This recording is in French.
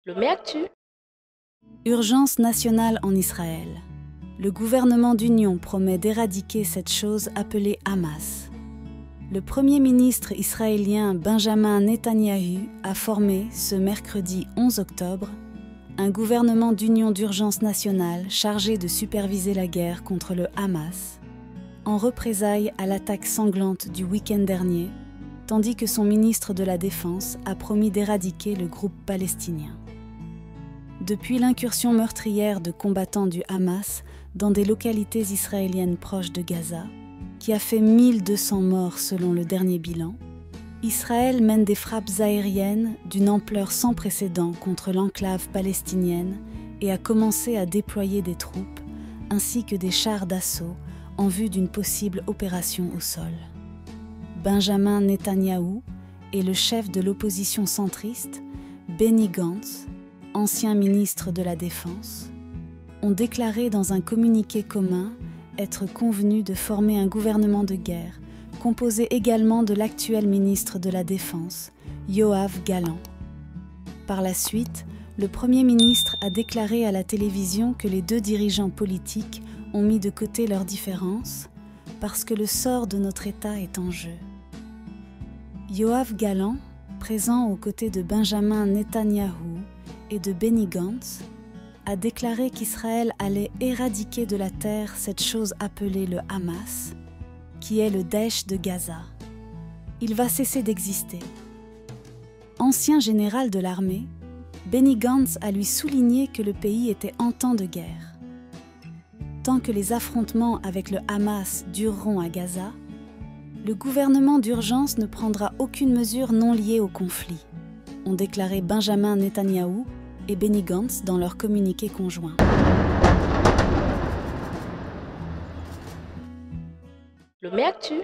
Lomé Actu. Urgence nationale en Israël. Le gouvernement d'union promet d'éradiquer cette chose appelée Hamas. Le Premier ministre israélien Benjamin Netanyahou a formé, ce mercredi 11 octobre, un gouvernement d'union d'urgence nationale chargé de superviser la guerre contre le Hamas, en représailles à l'attaque sanglante du week-end dernier, tandis que son ministre de la Défense a promis d'éradiquer le groupe palestinien. Depuis l'incursion meurtrière de combattants du Hamas dans des localités israéliennes proches de Gaza, qui a fait 1200 morts selon le dernier bilan, Israël mène des frappes aériennes d'une ampleur sans précédent contre l'enclave palestinienne et a commencé à déployer des troupes ainsi que des chars d'assaut en vue d'une possible opération au sol. Benjamin Netanyahou et le chef de l'opposition centriste, Benny Gantz, ancien ministre de la Défense, ont déclaré dans un communiqué commun être convenus de former un gouvernement de guerre composé également de l'actuel ministre de la Défense, Yoav Gallant. Par la suite, le Premier ministre a déclaré à la télévision que les deux dirigeants politiques ont mis de côté leurs différences parce que le sort de notre État est en jeu. Yoav Gallant, présent aux côtés de Benjamin Netanyahou et de Benny Gantz, a déclaré qu'Israël allait éradiquer de la terre cette chose appelée le Hamas, qui est le Daesh de Gaza. Il va cesser d'exister. Ancien général de l'armée, Benny Gantz a lui souligné que le pays était en temps de guerre. Tant que les affrontements avec le Hamas dureront à Gaza, le gouvernement d'urgence ne prendra aucune mesure non liée au conflit, ont déclaré Benjamin Netanyahou et Benny Gantz dans leur communiqué conjoint. Lomé Actu.